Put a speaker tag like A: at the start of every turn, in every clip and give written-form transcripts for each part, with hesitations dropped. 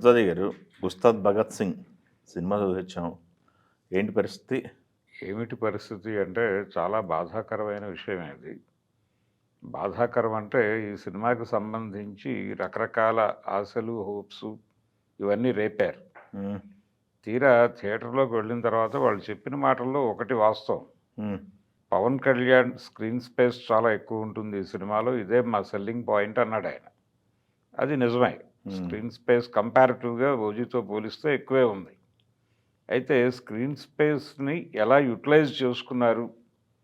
A: గురజాది గారు 'ఉస్తాద్ భగత్ సింగ్' సినిమా చూసొచ్చాం. ఏంటి పరిస్థితి?
B: ఏమిటి పరిస్థితి అంటే చాలా బాధాకరమైన విషయమే అది. బాధాకరం అంటే ఈ సినిమాకి సంబంధించి రకరకాల ఆశలు, హోప్స్ ఇవన్నీ రేపారు.
A: హ్మ్.
B: తీరా థియేటర్‌లోకి వెళ్ళిన తర్వాత వాళ్ళు చెప్పిన మాటల్లో ఒకటి వాస్తవం.
A: హ్మ్.
B: పవన్ కళ్యాణ్ స్క్రీన్ స్పేస్ చాలా ఎక్కువుంటుంది ఈ సినిమాలో. ఇదే మా సెల్లింగ్ పాయింట్ అన్నాడాయన. అది నిజమే.
A: హ్మ్.
B: స్క్రీన్ స్పేస్ కంపారిటివ్‌గా 'ఓజీతో' పోలిస్తే ఎక్కువే ఉంది. అయితే స్క్రీన్ స్పేస్‌ని ఎలా యుటిలైజ్ చేసుకున్నారు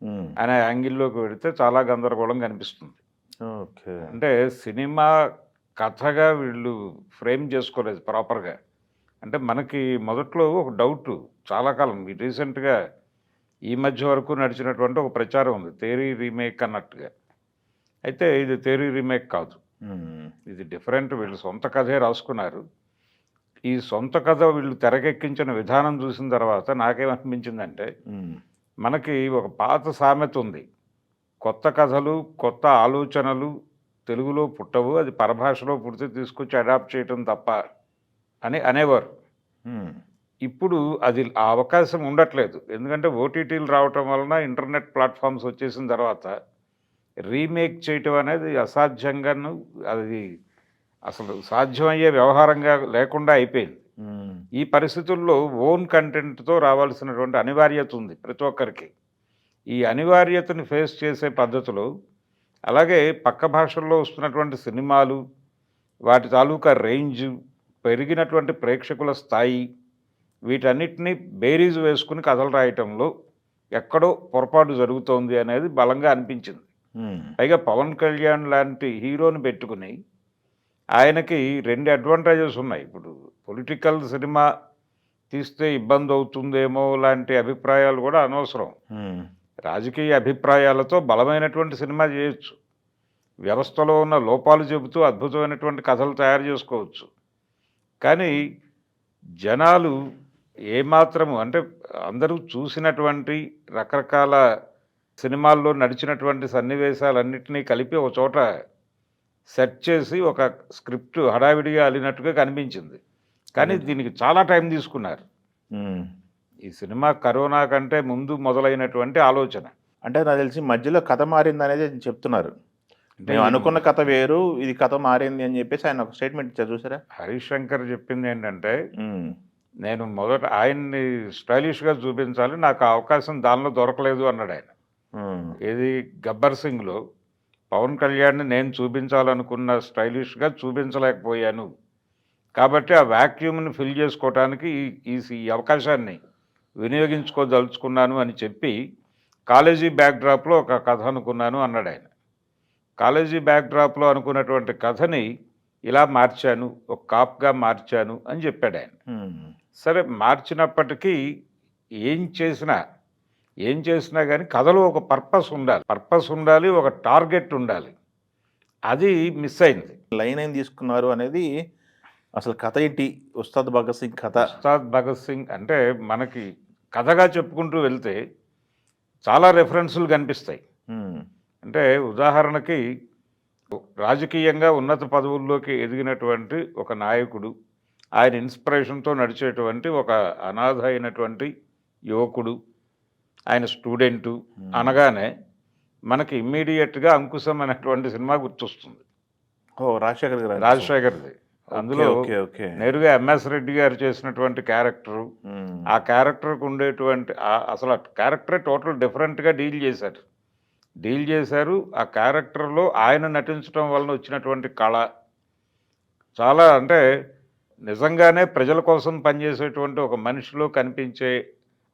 A: హ్మ్.
B: అనే యాంగిల్‌లోకి వెడితే చాలా గందరగోళం కనిపిస్తుంది.
A: ఓకే.
B: అంటే సినిమా కథగా వీళ్ళు ఫ్రేమ్ చేసుకోలేదు ప్రాపర్‌గా. అంటే మనకి మొదట్లో ఒక డౌటు చాలా కాలం రీసెంట్‌గా ఈ మధ్య వరకు నడిచినటువంటి ఒక ప్రచారం ఉంది. 'తేరీ రీమేక్' అన్నట్టుగా. అయితే ఇది 'తేరీ రీమేక్' కాదు.
A: హ్మ్.
B: ఇది డిఫరెంట్. వీళ్ళు సొంత కథే రాసుకున్నారు. ఈ సొంత కథ వీళ్ళు తెరకెక్కించిన విధానం చూసిన తర్వాత నాకేమనిపించిందంటే,
A: హ్మ్.
B: మనకి ఒక పాత సామెత ఉంది. కొత్త కథలు, కొత్త ఆలోచనలు తెలుగులో పుట్టవు. అది పరభాషలో పుడితే తీసుకొచ్చి అడాప్ట్ చేయటం తప్ప అని అనేవారు.
A: హ్మ్.
B: ఇప్పుడు అది ఆ అవకాశం ఉండట్లేదు. ఎందుకంటే ఓటీటీలు రావటం వలన, ఇంటర్నెట్ ప్లాట్‌ఫార్మ్స్ వచ్చేసిన తర్వాత రీమేక్ చేయటం అనేది అసాధ్యంగాను అది అసలు సాధ్యమయ్యే వ్యవహారంగా లేకుండా అయిపోయింది.
A: హ్మ్.
B: ఈ పరిస్థితుల్లో ఓన్ కంటెంట్‌తో రావాల్సినటువంటి అనివార్యత ఉంది ప్రతి ఒక్కరికి. ఈ అనివార్యతని ఫేస్ చేసే పద్ధతిలో అలాగే పక్క భాషల్లో వస్తున్నటువంటి సినిమాలు, వాటి తాలూకా రేంజు, పెరిగినటువంటి ప్రేక్షకుల స్థాయి, వీటన్నిటిని బేరీజు వేసుకొని కథలు రాయటంలో ఎక్కడో పొరపాటు జరుగుతోంది అనేది బలంగా అనిపించింది.
A: హ్మ్.
B: పైగా పవన్ కళ్యాణ్ లాంటి హీరోని పెట్టుకుని ఆయనకి 2 అడ్వాంటేజెస్ ఉన్నాయి. ఇప్పుడు పొలిటికల్ సినిమా తీస్తే ఇబ్బందవుతుందేమో లాంటి అభిప్రాయాలు కూడా అనవసరం.
A: హ్మ్.
B: రాజకీయ అభిప్రాయాలతో బలమైనటువంటి సినిమా చేయొచ్చు. వ్యవస్థలో ఉన్న లోపాలు చెబుతూ అద్భుతమైనటువంటి కథలు తయారు చేసుకోవచ్చు. కానీ జనాలు ఏమాత్రము అంటే అందరూ చూసినటువంటి రకరకాల సినిమాల్లో నడిచినటువంటి సన్నివేశాలన్నిటినీ కలిపి ఒక చోట సెట్ చేసి ఒక స్క్రిప్ట్ హడావిడిగా అల్లినట్టుగా కనిపించింది. కానీ దీనికి చాలా టైం తీసుకున్నారు.
A: హ్మ్.
B: ఈ సినిమా కరోనా కంటే ముందు మొదలైనటువంటి ఆలోచన.
A: అంటే నాకు తెలిసి మధ్యలో కథ మారిందనేది చెప్తున్నారు.
B: అంటే
A: మేము
B: ఈ
A: అనుకున్న కథ వేరు, ఇది కథ మారింది అని చెప్పేసి ఆయన ఒక స్టేట్మెంట్ ఇచ్చారు చూసారా?
B: హరీష్ శంకర్ చెప్పిందేంటంటే,
A: హ్మ్.
B: నేను మొదట ఆయన్ని స్టైలిష్‌గా చూపించాలి. నాకు ఆ అవకాశం దానిలో దొరకలేదు అన్నాడాయన.
A: హ్మ్.
B: ఏది 'గబ్బర్ సింగ్‌లో' పవన్ కళ్యాణ్‌ని నేను చూపించాలనుకున్న స్టైలిష్‌గా చూపించలేకపోయాను. కాబట్టి ఆ వాక్యూమ్‌ని ఫిల్ చేసుకోవటానికి ఈ అవకాశాన్ని వినియోగించుకోదలుచుకున్నాను అని చెప్పి, కాలేజీ బ్యాక్‌డ్రాప్‌లో ఒక కథ అనుకున్నాను అన్నాడాయన. కాలేజీ బ్యాక్‌డ్రాప్‌లో అనుకున్నటువంటి కథని ఇలా మార్చాను. ఒక కాప్‌గా మార్చాను అని చెప్పాడాయన.
A: హ్మ్.
B: సరే మార్చినప్పటికీ ఏం చేసినా, ఏం చేసినా గానీ కథలో ఒక పర్పస్ ఉండాలి. పర్పస్ ఉండాలి. ఒక టార్గెట్ ఉండాలి. అది మిస్ అయింది.
A: లైన్ ఏం తీసుకున్నారు అనేది అసలు కథ ఏంటి? 'ఉస్తాద్ భగత్ సింగ్' కథ.
B: 'ఉస్తాద్ భగత్ సింగ్' అంటే మనకి కథగా చెప్పుకుంటూ వెళ్తే చాలా రెఫరెన్సులు కనిపిస్తాయి.
A: హ్మ్.
B: అంటే ఉదాహరణకి రాజకీయంగా ఉన్నత పదవుల్లోకి ఎదిగినటువంటి ఒక నాయకుడు, ఆయన ఇన్స్పిరేషన్‌తో నడిచేటువంటి ఒక అనాథ అయినటువంటి యువకుడు, ఆయన స్టూడెంటు
A: హ్మ్.
B: అనగానే మనకి ఇమ్మీడియేట్‌గా 'అంకుశం' అనేటువంటి సినిమా గుర్తొస్తుంది.
A: ఓహ్! రాజశేఖర్ గారి 'అంకుశం'.
B: రాజశేఖర్‌ది.
A: ఓకే.
B: అందులో
A: ఓకే. ఓకే.
B: నేరుగా ఎంఎస్ రెడ్డి గారు చేసినటువంటి క్యారెక్టరు,
A: హ్మ్.
B: ఆ క్యారెక్టర్‌కి ఉండేటువంటి అసలు ఆ క్యారెక్టరే టోటల్ డిఫరెంట్‌గా డీల్ చేశారు. డీల్ చేశారు. ఆ క్యారెక్టర్‌లో ఆయన నటించటం వలన వచ్చినటువంటి కళ చాలా అంటే నిజంగానే ప్రజల కోసం పనిచేసేటువంటి ఒక మనిషిలో కనిపించే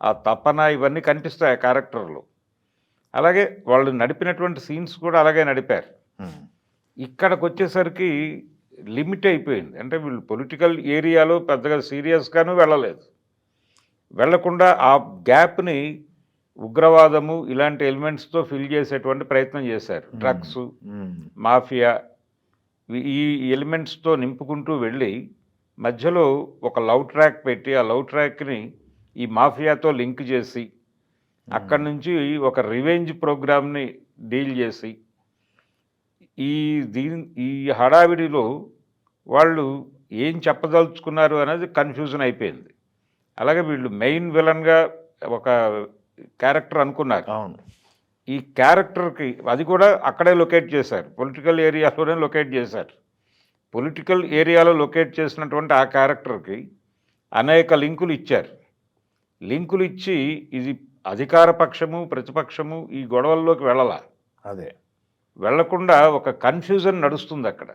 B: ఆ తపన ఇవన్నీ కనిపిస్తాయి ఆ క్యారెక్టర్‌లో. అలాగే వాళ్ళు నడిపినటువంటి సీన్స్ కూడా అలాగే నడిపారు.
A: హ్మ్.
B: ఇక్కడికొచ్చేసరికి లిమిట్ అయిపోయింది. అంటే వీళ్ళు పొలిటికల్ ఏరియాలో పెద్దగా సీరియస్‌గాను వెళ్ళలేదు. వెళ్ళకుండా ఆ గ్యాప్‌ని ఉగ్రవాదము ఇలాంటి ఎలిమెంట్స్‌తో ఫిల్ చేసేటువంటి ప్రయత్నం చేశారు.
A: హ్మ్.
B: డ్రగ్సు,
A: హ్మ్.
B: మాఫియా ఈ ఎలిమెంట్స్‌తో నింపుకుంటూ వెళ్ళి మధ్యలో ఒక లవ్ ట్రాక్ పెట్టి, ఆ లవ్ ట్రాక్‌ని ఈ మాఫియాతో లింక్ చేసి, అక్కడి
A: హ్మ్.
B: నుంచి ఒక రివెంజ్ ప్రోగ్రామ్‌ని డీల్ చేసి, ఈ ఈ హడావిడిలో వాళ్ళు ఏం చెప్పదలుచుకున్నారు అనేది కన్ఫ్యూజన్ అయిపోయింది. అలాగే వీళ్ళు మెయిన్ విలన్గా ఒక క్యారెక్టర్ అనుకున్నారు.
A: అవును.
B: ఈ క్యారెక్టర్కి అది కూడా అక్కడే లొకేట్ చేశారు, పొలిటికల్ ఏరియాలోనే లొకేట్ చేశారు. పొలిటికల్ ఏరియాలో లొకేట్ చేసినటువంటి ఆ క్యారెక్టర్కి అనేక లింకులు ఇచ్చారు. లింకులు ఇచ్చి ఇది అధికార పక్షము ప్రతిపక్షము ఈ గొడవల్లోకి వెళ్ళాల,
A: అదే.
B: వెళ్లకుండా ఒక కన్ఫ్యూజన్ నడుస్తుంది అక్కడ.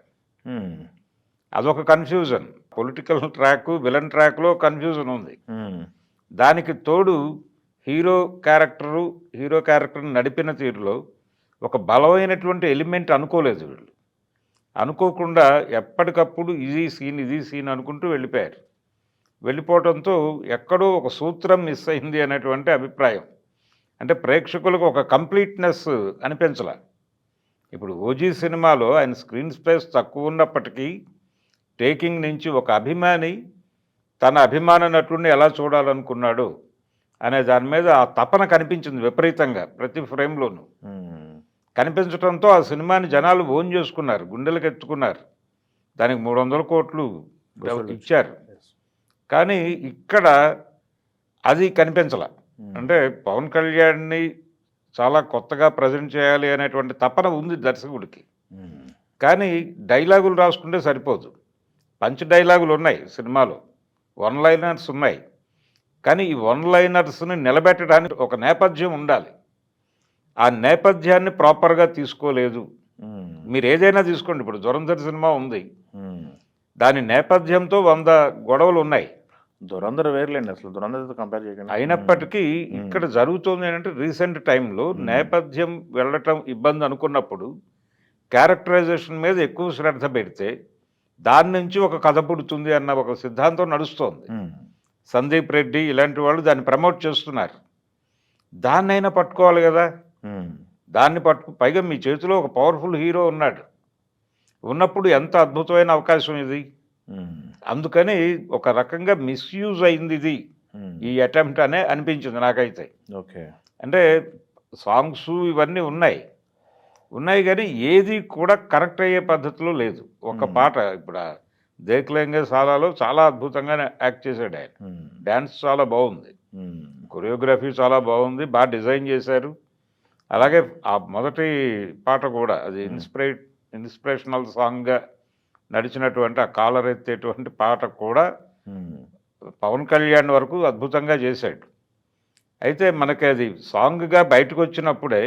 A: హ్మ్.
B: అదొక కన్ఫ్యూజన్. పొలిటికల్ ట్రాక్ విలన్ ట్రాక్లో కన్ఫ్యూజన్ ఉంది.
A: హ్మ్.
B: దానికి తోడు హీరో క్యారెక్టర్ని నడిపిన తీరులో ఒక బలమైనటువంటి ఎలిమెంట్ అనుకోలేదు వీళ్ళు. అనుకోకుండా ఎప్పటికప్పుడు ఇది సీన్ అనుకుంటూ వెళ్ళిపోయారు. వెళ్ళిపోవడంతో ఎక్కడో ఒక సూత్రం మిస్ అయింది అనేటువంటి అభిప్రాయం. అంటే ప్రేక్షకులకు ఒక కంప్లీట్నెస్ అనిపించాల. ఇప్పుడు ఓజీ సినిమాలో ఆయన స్క్రీన్ స్పేస్ తక్కువ ఉన్నప్పటికీ టేకింగ్ నుంచి ఒక అభిమాని తన అభిమాన నటుడిని ఎలా చూడాలనుకున్నాడు అనే దాని మీద ఆ తపన కనిపించింది విపరీతంగా ప్రతి ఫ్రేమ్లోనూ.
A: హ్మ్.
B: కనిపించడంతో ఆ సినిమాని జనాలు ఓన్ చేసుకున్నారు, గుండెలకు ఎత్తుకున్నారు. దానికి 300 కోట్లు ఇచ్చారు. కానీ ఇక్కడ అది కనిపించాల. అంటే పవన్ కళ్యాణ్ని చాలా కొత్తగా ప్రజెంట్ చేయాలి అనేటువంటి తపన ఉంది దర్శకుడికి.
A: హ్మ్.
B: కానీ డైలాగులు రాసుకుంటే సరిపోదు. పంచ్ డైలాగులు ఉన్నాయి సినిమాలో, వన్ లైనర్స్ ఉన్నాయి. కానీ ఈ వన్ లైనర్స్ని నిలబెట్టడానికి ఒక నేపథ్యం ఉండాలి. ఆ నేపథ్యాన్ని ప్రాపర్గా తీసుకోలేదు.
A: హ్మ్.
B: మీరు ఏదైనా తీసుకోండి, ఇప్పుడు దురంధర్ సినిమా ఉంది,
A: హ్మ్.
B: దాని నేపథ్యంతో 100 గొడవలు ఉన్నాయి.
A: దురంధర్ వేర్లేండి, అసలు దురంధర్తో కంపేర్ చేయకండి.
B: అయినప్పటికీ ఇక్కడ జరుగుతుంది ఏంటంటే రీసెంట్ టైంలో నేపథ్యం వెళ్ళటం ఇబ్బంది అనుకున్నప్పుడు క్యారెక్టరైజేషన్ మీద ఎక్కువ శ్రద్ధ పెడితే దాని నుంచి ఒక కథ పుడుతుంది అన్న ఒక సిద్ధాంతం నడుస్తోంది.
A: హ్మ్.
B: సందీప్ రెడ్డి ఇలాంటి వాళ్ళు దాన్ని ప్రమోట్ చేస్తున్నారు. దాన్నైనా పట్టుకోవాలి కదా.
A: హ్మ్.
B: దాన్ని పైగా మీ చేతిలో ఒక పవర్ఫుల్ హీరో ఉన్నాడు. ఉన్నప్పుడు ఎంత అద్భుతమైన అవకాశం ఇది.
A: హ్మ్.
B: అందుకని ఒక రకంగా మిస్యూజ్ అయింది ఇది,
A: హ్మ్.
B: ఈ అటెంప్ట్ అనే అనిపించింది నాకైతే.
A: ఓకే.
B: అంటే సాంగ్స్ ఇవన్నీ ఉన్నాయి కానీ ఏది కూడా కరెక్ట్ అయ్యే పద్ధతిలో లేదు. ఒక పాట ఇప్పుడు ఆ దేఖ్లేంగే సాలాలో చాలా అద్భుతంగా యాక్ట్ చేశాడు ఆయన.
A: హ్మ్.
B: డ్యాన్స్ చాలా బాగుంది,
A: హ్మ్.
B: కొరియోగ్రఫీ చాలా బాగుంది, బాగా డిజైన్ చేశారు. అలాగే ఆ మొదటి పాట కూడా అది ఇన్స్పిరేషనల్ సాంగ్గా నడిచినటువంటి ఆ కాలర్ ఎత్తేటువంటి పాట కూడా
A: హ్మ్.
B: పవన్ కళ్యాణ్ వరకు అద్భుతంగా చేశాడు. అయితే మనకి అది సాంగ్గా బయటకు వచ్చినప్పుడే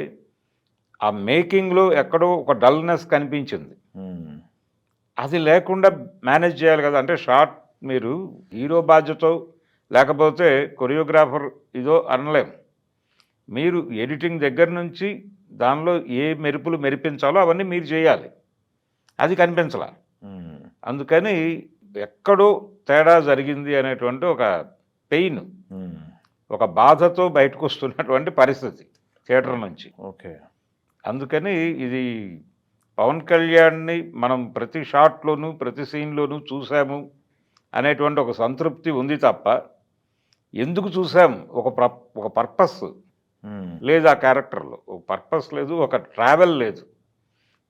B: ఆ మేకింగ్లో ఎక్కడో ఒక డల్నెస్ కనిపించింది.
A: హ్మ్.
B: అది లేకుండా మేనేజ్ చేయాలి కదా. అంటే షార్ట్ మీరు హీరో బాధ్యతో లేకపోతే కొరియోగ్రాఫర్ ఇదో అనలేం. మీరు ఎడిటింగ్ దగ్గర నుంచి దానిలో ఏ మెరుపులు మెరిపించాలో అవన్నీ మీరు చేయాలి. అది కనిపించాల.
A: హ్మ్.
B: అందుకని ఎక్కడో తేడా జరిగింది అనేటువంటి ఒక పెయిన్,
A: హ్మ్.
B: ఒక బాధతో బయటకు వస్తున్నటువంటి పరిస్థితి థియేటర్ నుంచి.
A: ఓకే.
B: అందుకని ఇది పవన్ కళ్యాణ్ని మనం ప్రతి షాట్లోనూ ప్రతి సీన్లోనూ చూసాము అనేటువంటి ఒక సంతృప్తి ఉంది తప్ప ఎందుకు చూసాం ఒక పర్పస్
A: హ్మ్.
B: లేదు ఆ క్యారెక్టర్లో. ఒక పర్పస్ లేదు, ఒక ట్రావెల్ లేదు.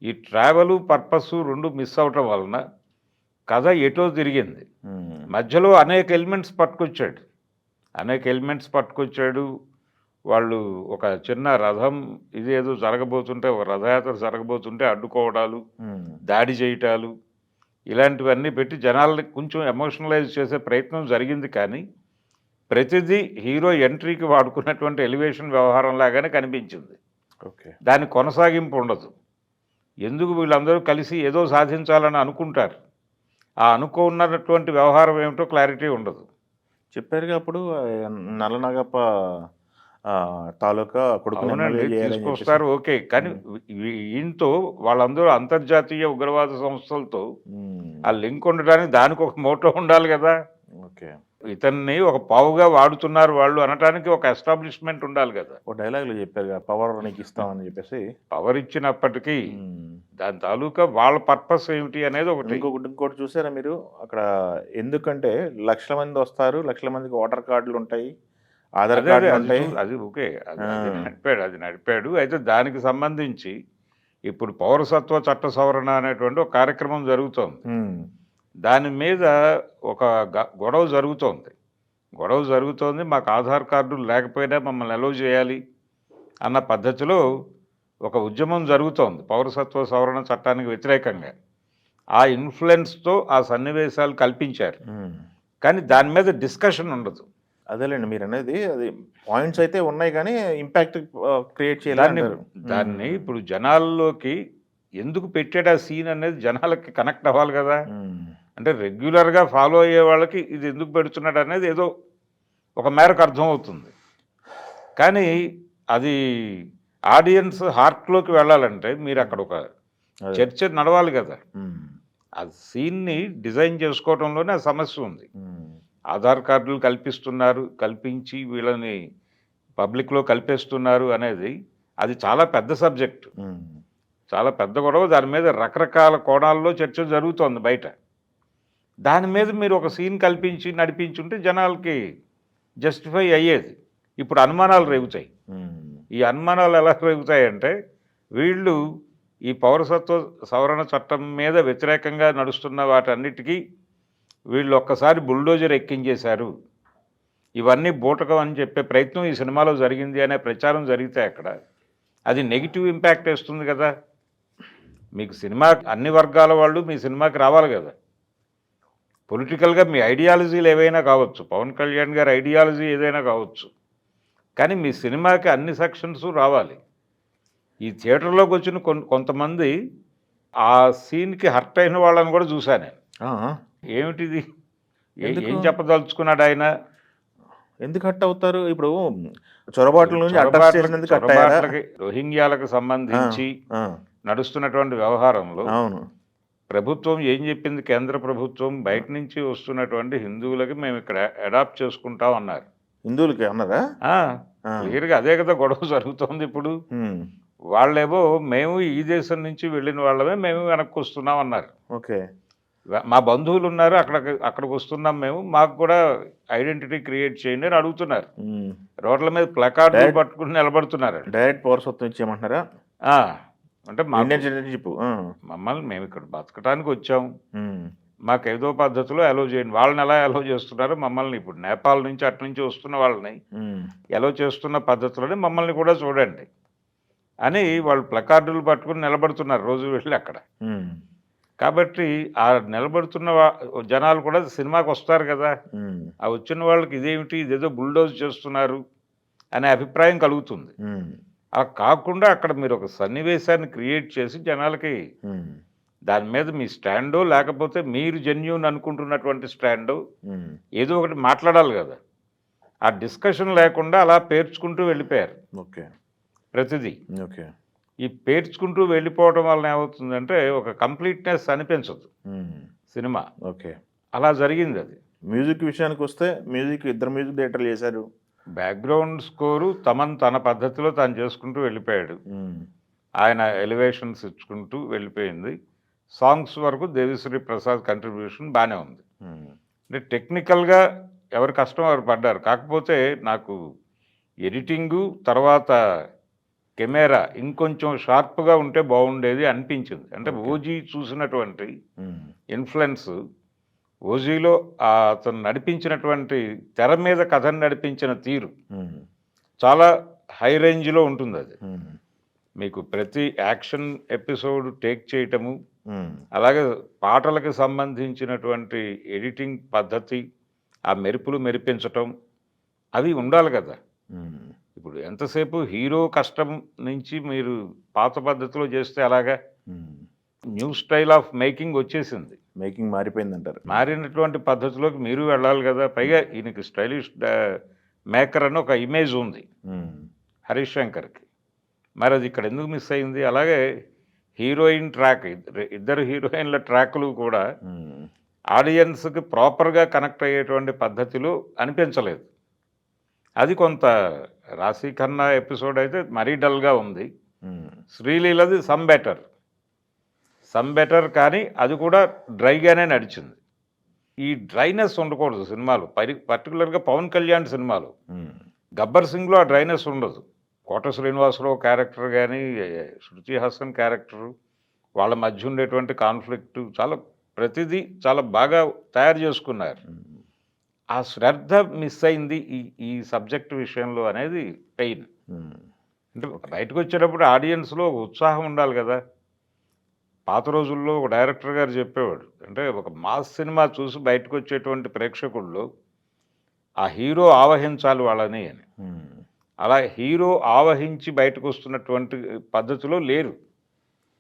B: ఈ ట్రావెలు పర్పస్ రెండు మిస్ అవటం వలన కథ ఎటో తిరిగింది.
A: హ్మ్.
B: మధ్యలో అనేక ఎలిమెంట్స్ పట్టుకొచ్చాడు. వాళ్ళు ఒక చిన్న రథం ఇదేదో జరగబోతుంటే, ఒక రథయాత్ర జరగబోతుంటే అడ్డుకోవడాలు,
A: హ్మ్.
B: దాడి చేయటాలు, ఇలాంటివన్నీ పెట్టి జనాల్ని కొంచెం ఎమోషనలైజ్ చేసే ప్రయత్నం జరిగింది. కానీ ప్రతిదీ హీరో ఎంట్రీకి వాడుకున్నటువంటి ఎలివేషన్ వ్యవహారం లాగానే కనిపించింది.
A: ఓకే.
B: దాని కొనసాగింపు ఉండదు. ఎందుకు వీళ్ళందరూ కలిసి ఏదో సాధించాలని అనుకుంటారు, ఆ అనుకున్నటువంటి వ్యవహారం ఏమిటో క్లారిటీ ఉండదు.
A: చెప్పారుగా అప్పుడు నల్లనాగప్ప తాలూకా కొడుకుని
B: అవునండి,
A: ఎమ్మెల్యే చేయాలని
B: తీసుకొస్తారు, ఓకే. కానీ ఈయనతో వాళ్ళందరూ అంతర్జాతీయ ఉగ్రవాద సంస్థలతో
A: హ్మ్.
B: ఆ లింక్ ఉండడానికి దానికి ఒక మోటో ఉండాలి కదా.
A: ఓకే.
B: ఇతన్ని ఒక పావుగా వాడుతున్నారు వాళ్ళు అనటానికి ఒక ఎస్టాబ్లిష్మెంట్ ఉండాలి కదా.
A: ఒక డైలాగులో చెప్పారుగా, పవర్ నీకు ఇస్తామని చెప్పేసి.
B: పవర్ ఇచ్చినప్పటికీ
A: హ్మ్.
B: దాని తాలూకా వాళ్ళ పర్పస్ ఏమిటి అనేది ఒకటి.
A: ఇంకోటి చూసారా మీరు అక్కడ? ఎందుకంటే లక్షల మంది వస్తారు, లక్షల మందికి ఓటర్ కార్డులు ఉంటాయి, ఆధార్
B: అదే
A: కార్డులు ఉంటాయి.
B: అది ఓకే, అది నడిపాడు. అయితే దానికి సంబంధించి ఇప్పుడు పౌరసత్వ చట్ట సవరణ అనేటువంటి ఒక కార్యక్రమం జరుగుతోంది.
A: హ్మ్.
B: దాని మీద ఒక గొడవ జరుగుతోంది. మాకు ఆధార్ కార్డులు లేకపోయినా మమ్మల్ని అలౌ చేయాలి అన్న పద్ధతిలో ఒక ఉద్యమం జరుగుతోంది పౌరసత్వ సవరణ చట్టానికి వ్యతిరేకంగా. ఆ ఇన్‌ఫ్లూయెన్స్‌తో ఆ సన్నివేశాలు కల్పించారు. కానీ దాని మీద డిస్కషన్ ఉండదు.
A: అదేలెండి మీరనేది అది పాయింట్స్ అయితే ఉన్నాయి కానీ ఇంపాక్ట్ క్రియేట్
B: దాన్ని
A: చేయాలంటారు.
B: దాన్ని ఇప్పుడు జనాల్లోకి ఎందుకు పెట్టాడు ఆ సీన్ అనేది జనాలకి కనెక్ట్ అవ్వాలి కదా! అంటే రెగ్యులర్‌గా ఫాలో అయ్యే వాళ్ళకి ఇది ఎందుకు పెడుతున్నాడు అనేది ఏదో ఒక మేరకు అర్థమవుతుంది. కానీ అది ఆడియన్స్ హార్ట్‌లోకి వెళ్ళాలంటే మీరు అక్కడ ఒక
A: అదే.
B: చర్చ నడవాలి కదా! ఆ సీన్‌ని డిజైన్ చేసుకోవడంలోనే ఆ సమస్య ఉంది. ఆధార్ కార్డులు కల్పించి వీళ్ళని పబ్లిక్‌లో కలిపేస్తున్నారు అనేది అది చాలా పెద్ద సబ్జెక్ట్. చాలా పెద్ద గొడవ. దాని మీద రకరకాల కోణాల్లో చర్చ జరుగుతోంది బయట. దాని మీద మీరు ఒక సీన్ కల్పించి నడిపించుంటే జనాలకి జస్టిఫై అయ్యేది. ఇప్పుడు అనుమానాలు రేగుతాయి. ఈ అనుమానాలు ఎలా రేగుతాయంటే వీళ్ళు ఈ పౌరసత్వ సవరణ చట్టం మీద వ్యతిరేకంగా నడుస్తున్న వాటన్నిటికీ వీళ్ళు ఒక్కసారి బుల్డోజర్ ఎక్కించేశారు. ఇవన్నీ బూటకం అని చెప్పే ప్రయత్నం ఈ సినిమాలో జరిగింది అనే ప్రచారం జరిగితే అక్కడ అది నెగిటివ్ ఇంపాక్ట్ వేస్తుంది కదా! మీకు సినిమా అన్ని వర్గాల వాళ్ళు మీ సినిమాకి రావాలి కదా! పొలిటికల్‌గా మీ ఐడియాలజీలు ఏవైనా కావచ్చు. పవన్ కళ్యాణ్ గారి ఐడియాలజీ ఏదైనా కావచ్చు. కానీ మీ సినిమాకి అన్ని సెక్షన్స్ రావాలి. ఈ థియేటర్‌లోకి వచ్చిన కొంతమంది ఆ సీన్‌కి హర్ట్ అయిన వాళ్ళని కూడా చూసా నేను. ఏమిటిది? ఏం చెప్పదలుచుకున్నాడు ఆయన?
A: ఎందుకు హర్ట్ అవుతారు? ఇప్పుడు చొరబాట్ల నుంచి అటాక్ చేసినందుకు హర్ట్ అయ్యారా?
B: చొరబాట్లకి రోహింగ్యాలకు సంబంధించి నడుస్తున్నటువంటి వ్యవహారంలో
A: అవును. ప్రభుత్వం
B: ఏం చెప్పింది? కేంద్ర ప్రభుత్వం బయట నుంచి వస్తున్నటువంటి హిందువులకి మేము ఇక్కడ అడాప్ట్ చేసుకుంటాం అన్నారు.
A: హిందువులకి అన్నారా?
B: క్లియర్‌గా అదే కదా గొడవ జరుగుతోంది ఇప్పుడు. వాళ్ళేమో మేము ఈ దేశం నుంచి వెళ్ళిన వాళ్ళమే మేము వెనక్కి వస్తున్నాం అన్నారు.
A: ఓకే.
B: మా బంధువులు ఉన్నారు అక్కడికి వస్తున్నాం మేము, మాకు కూడా ఐడెంటిటీ క్రియేట్ చేయండి అని అడుగుతున్నారు. రోడ్ల మీద ప్లకార్డులు పట్టుకుని నిలబడుతున్నారు.
A: డైరెక్ట్ పౌరసత్వం ఇచ్చేయమంటున్నారా?
B: అంటే మమ్మల్ని మేము ఇక్కడ బతకడానికి వచ్చాం, మాకు ఏదో పద్ధతిలో అలో చేయండి. వాళ్ళని ఎలా అలో చేస్తున్నారు మమ్మల్ని, ఇప్పుడు నేపాల్ నుంచి అటు నుంచి వస్తున్న వాళ్ళని అలో చేస్తున్న పద్ధతిలోనే మమ్మల్ని కూడా చూడండి అని వాళ్ళు ప్లకార్డులు పట్టుకుని నిలబడుతున్నారు రోజు వెళ్ళి అక్కడ. కాబట్టి ఆ నిలబడుతున్న జనాలు కూడా సినిమాకి వస్తారు కదా, ఆ వచ్చిన వాళ్ళకి ఇదేమిటి, ఇదేదో బుల్డోజ్ చేస్తున్నారు అనే అభిప్రాయం కలుగుతుంది. అలా కాకుండా అక్కడ మీరు ఒక సన్నివేశాన్ని క్రియేట్ చేసి జనాలకి దాని మీద మీ స్టాండో లేకపోతే మీరు జెన్యూన్ అనుకుంటున్నటువంటి స్టాండో ఏదో ఒకటి మాట్లాడాలి కదా. ఆ డిస్కషన్ లేకుండా అలా పేర్చుకుంటూ వెళ్ళిపోయారు.
A: ఓకే.
B: ప్రతిదీ
A: ఓకే.
B: ఈ పేర్చుకుంటూ వెళ్ళిపోవడం వలన ఏమవుతుందంటే ఒక కంప్లీట్నెస్ అనిపించదు సినిమా.
A: ఓకే.
B: అలా జరిగింది అది.
A: మ్యూజిక్ విషయానికి వస్తే ఇద్దరు మ్యూజిక్ డైరెక్టర్లు చేశారు.
B: బ్యాక్గ్రౌండ్ స్కోరు తన పద్ధతిలో తాను చేసుకుంటూ వెళ్ళిపోయాడు. ఆయన ఎలివేషన్స్ ఇచ్చుకుంటూ వెళ్ళిపోయింది. సాంగ్స్ వరకు దేవిశ్రీ ప్రసాద్ కంట్రిబ్యూషన్ బాగానే ఉంది. అంటే టెక్నికల్గా ఎవరి కష్టం ఎవరు పడ్డారు. కాకపోతే నాకు ఎడిటింగు తర్వాత కెమెరా ఇంకొంచెం షార్ప్గా ఉంటే బాగుండేది అనిపించింది. అంటే ఓజీ చూసినటువంటి ఇన్ఫ్లుయెన్స్, ఓజీలో అతను నడిపించినటువంటి తెర మీద కథను నడిపించిన తీరు చాలా హై రేంజ్లో ఉంటుంది. అది మీకు ప్రతి యాక్షన్ ఎపిసోడ్ టేక్ చేయటము, అలాగే పాటలకు సంబంధించినటువంటి ఎడిటింగ్ పద్ధతి, ఆ మెరుపులు మెరిపించటం అవి ఉండాలి కదా. ఇప్పుడు ఎంతసేపు హీరో కష్టం నుంచి మీరు పాత పద్ధతిలో చేస్తే అలాగా న్యూ స్టైల్ ఆఫ్ మేకింగ్ వచ్చేసింది.
A: మేకింగ్ మారిపోయిందంటారు.
B: మారినటువంటి పద్ధతిలోకి మీరు వెళ్ళాలి కదా. పైగా ఈయనకి స్టైలిష్ మేకర్ అని ఒక ఇమేజ్ ఉంది హరీష్ శంకర్కి. మరి అది ఇక్కడ ఎందుకు మిస్ అయింది? అలాగే హీరోయిన్ ట్రాక్, ఇద్దరు హీరోయిన్ల ట్రాక్లు కూడా ఆడియన్స్కి ప్రాపర్గా కనెక్ట్ అయ్యేటువంటి పద్ధతిలో అనిపించలేదు. అది కొంత రాశి ఖన్నా ఎపిసోడ్ అయితే మరీ డల్గా ఉంది. శ్రీలీలది సమ్ బెటర్ కానీ అది కూడా డ్రైగానే నడిచింది. ఈ డ్రైనెస్ ఉండకూడదు సినిమాలో, పర్టికులర్గా పవన్ కళ్యాణ్ సినిమాలో. గబ్బర్ సింగ్లో ఆ డ్రైనెస్ ఉండదు. కోట శ్రీనివాసరావు క్యారెక్టర్ కానీ, శృతి హాసన్ క్యారెక్టరు, వాళ్ళ మధ్య ఉండేటువంటి కాన్ఫ్లిక్టు చాలా ప్రతిదీ చాలా బాగా తయారు చేసుకున్నారు. ఆ శ్రద్ధ మిస్ అయింది ఈ సబ్జెక్ట్ విషయంలో అనేది పెయిన్. అంటే బయటకొచ్చేటప్పుడు ఆడియన్స్‌లో ఉత్సాహం ఉండాలి గదా! పాత రోజుల్లో ఒక డైరెక్టర్ గారు చెప్పేవాడు. అంటే ఒక మాస్ సినిమా చూసి బయటకొచ్చేటువంటి ప్రేక్షకుల్లో ఆ హీరో ఆవహించాలి వాళ్ళని అని. అలా హీరో ఆవహించి బయటకొస్తున్నటువంటి పద్ధతిలో లేరు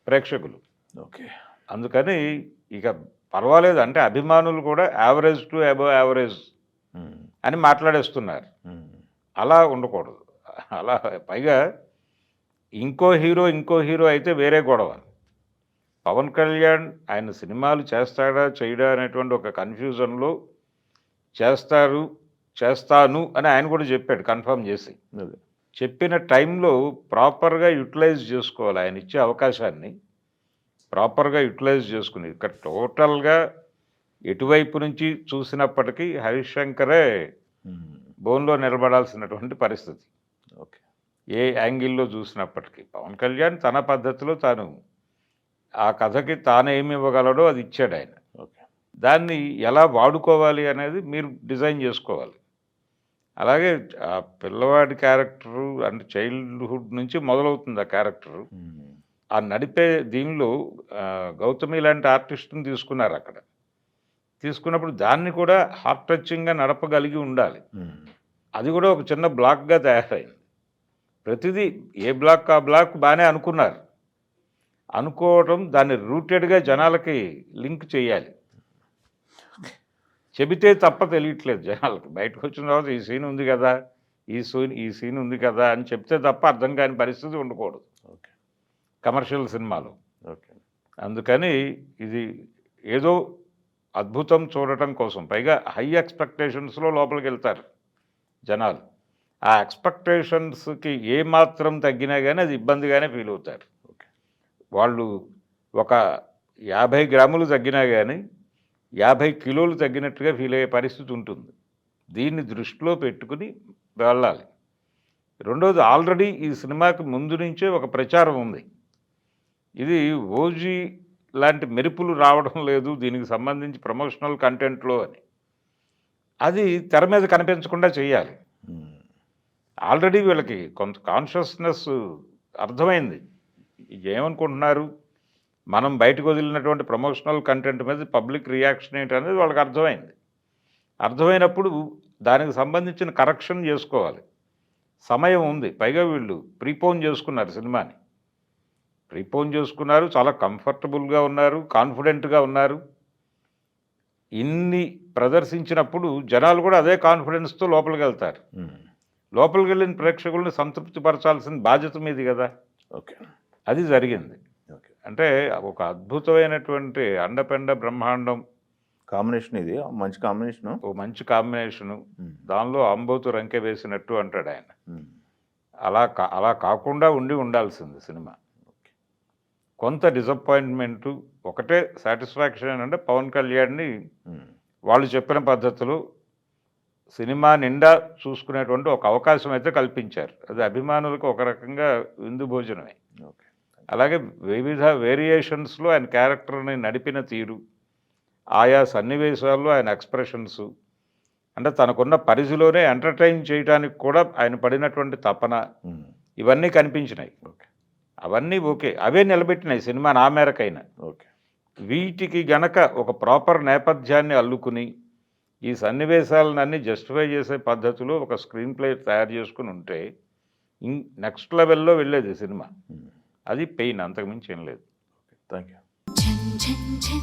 B: ప్రేక్షకులు.
A: ఓకే.
B: అందుకని ఇక పర్వాలేదు అంటే అభిమానులు కూడా యావరేజ్ టు అబోవ్ యావరేజ్ అని మాట్లాడేస్తున్నారు. అలా ఉండకూడదు. అలా పైగా ఇంకో హీరో అయితే వేరే గొడవ. పవన్ కళ్యాణ్ ఆయన సినిమాలు చేస్తాడా? చేయడా? అనేటువంటి ఒక కన్‌ఫ్యూజన్‌లో చేస్తాను అని ఆయన కూడా చెప్పాడు కన్ఫర్మ్ చేసి.
A: అదే.
B: చెప్పిన టైంలో ప్రాపర్‌గా యుటిలైజ్ చేసుకోవాలి. ఆయన ఇచ్చే అవకాశాన్ని ప్రాపర్‌గా యుటిలైజ్ చేసుకుని ఇక్కడ టోటల్‌గా ఎటువైపు నుంచి చూసినప్పటికీ హరిశంకరే బోన్‌లో నిలబడాల్సినటువంటి పరిస్థితి.
A: ఓకే.
B: ఏ యాంగిల్‌లో చూసినప్పటికీ. పవన్ కళ్యాణ్ తన పద్ధతిలో తాను ఆ కథకి తానేమి ఇవ్వగలడో అది ఇచ్చాడాయన.
A: ఓకే.
B: దాన్ని ఎలా వాడుకోవాలి అనేది మీరు డిజైన్ చేసుకోవాలి. అలాగే ఆ పిల్లవాడి క్యారెక్టరు అంటే చైల్డ్‌హుడ్ నుంచి మొదలవుతుంది ఆ క్యారెక్టరు. ఆ నడిపే దీనిలో గౌతమి లాంటి ఆర్టిస్ట్‌ని తీసుకున్నారక్కడ. తీసుకున్నప్పుడు దాన్ని కూడా హార్ట్ టచింగ్‌గా నడపగలిగి ఉండాలి. అది కూడా ఒక చిన్న బ్లాక్‌గా తయారైంది. ప్రతిదీ ఏ బ్లాక్ ఆ బ్లాక్ బానే అనుకున్నారు. అనుకోవటం దాన్ని రూటెడ్‌గా జనాలకి లింక్ చేయాలి. చెబితే తప్ప తెలియట్లేదు జనాలకి. బయటకొచ్చిన తర్వాత ఈ సీన్ ఉంది గదా! ఈ సీన్ ఉంది కదా! అని చెప్తే తప్ప అర్థం కాని పరిస్థితి ఉండకూడదు.
A: ఓకే.
B: కమర్షియల్ సినిమాలో.
A: ఓకే.
B: అందుకని ఇది ఏదో అద్భుతం చూడటం కోసం పైగా హై ఎక్స్‌పెక్టేషన్స్‌లో లోపలికెళ్తారు జనాలు. ఆ ఎక్స్‌పెక్టేషన్స్‌కి ఏమాత్రం తగ్గినా గానీ అది ఇబ్బందిగానే ఫీల్ అవుతారు.
A: ఓకే.
B: వాళ్ళు ఒక 50 గ్రాములు తగ్గినా గానీ 50 కిలోలు తగ్గినట్టుగా ఫీల్ అయ్యే పరిస్థితి ఉంటుంది. దీన్ని దృష్టిలో పెట్టుకుని వెళ్ళాలి. రెండోది ఆల్రెడీ ఈ సినిమాకి ముందు నుంచే ఒక ప్రచారం ఉంది. ఇది ఓజీ లాంటి మెరుపులు రావడం లేదు దీనికి సంబంధించి ప్రమోషనల్ కంటెంట్‌లో అని. అది తెర మీద కనిపించకుండా చేయాలి. ఆల్రెడీ వీళ్ళకి కొంత కాన్షియస్‌నెస్ అర్థమైంది. ఏమనుకుంటున్నారు? మనం బయటకు వదిలినటువంటి ప్రమోషనల్ కంటెంట్ మీద పబ్లిక్ రియాక్షన్ ఏంటనేది వాళ్ళకి అర్థమైంది. అర్థమైనప్పుడు దానికి సంబంధించిన కరెక్షన్ చేసుకోవాలి. సమయం ఉంది. పైగా వీళ్ళు ప్రీపోన్ చేసుకున్నారు సినిమాని. ప్రీపోన్ చేసుకున్నారు. చాలా కంఫర్టబుల్‌గా ఉన్నారు. కాన్ఫిడెంట్‌గా ఉన్నారు. ఇన్ని ప్రదర్శించినప్పుడు జనాలు కూడా అదే కాన్ఫిడెన్స్‌తో లోపలికెళ్తారు. లోపలికెళ్ళిన ప్రేక్షకుల్ని సంతృప్తిపరచాల్సిన బాధ్యత మీది గదా!
A: ఓకే.
B: అది జరిగింది.
A: ఓకే.
B: అంటే ఒక అద్భుతమైనటువంటి అండపెండ బ్రహ్మాండం.
A: కాంబినేషన్ ఇది. మంచి కాంబినేషను.
B: ఓ మంచి కాంబినేషను. దానిలో అంబోతు రంకె వేసినట్టు అంటాడాయన. అలా కాకుండా ఉండాల్సింది సినిమా. కొంత డిసప్పాయింట్‌మెంటు ఒకటే సాటిస్ఫాక్షన్ ఏంటంటే పవన్ కళ్యాణ్‌ని వాళ్ళు చెప్పిన పద్ధతిలో సినిమా నిండా చూసుకునేటువంటి ఒక అవకాశం అయితే కల్పించారు. అది అభిమానులకు ఒక రకంగా విందు భోజనమే.
A: ఓకే.
B: అలాగే వివిధ వేరియేషన్స్‌లో ఆయన క్యారెక్టర్‌ని నడిపిన తీరు, ఆయా సన్నివేశాల్లో ఆయన ఎక్స్‌ప్రెషన్సు అంటే తనకున్న పరిధిలోనే ఎంటర్‌టైన్ చేయడానికి కూడా ఆయన పడినటువంటి తపన ఇవన్నీ కనిపించినాయి.
A: ఓకే.
B: అవన్నీ ఓకే. అవే నిలబెట్టినాయి సినిమాని ఆ మేరకైనా.
A: ఓకే.
B: వీటికి గనక ఒక ప్రాపర్ నేపథ్యాన్ని అల్లుకుని ఈ సన్నివేశాలనన్నీ జస్టిఫై చేసే పద్ధతిలో ఒక స్క్రీన్ ప్లే తయారు చేసుకుని ఉంటే నెక్స్ట్ లెవెల్‌లో వెళ్ళేది సినిమా. అది పెయిన్ అంతకుమించి ఏం లేదు.
A: Thank you.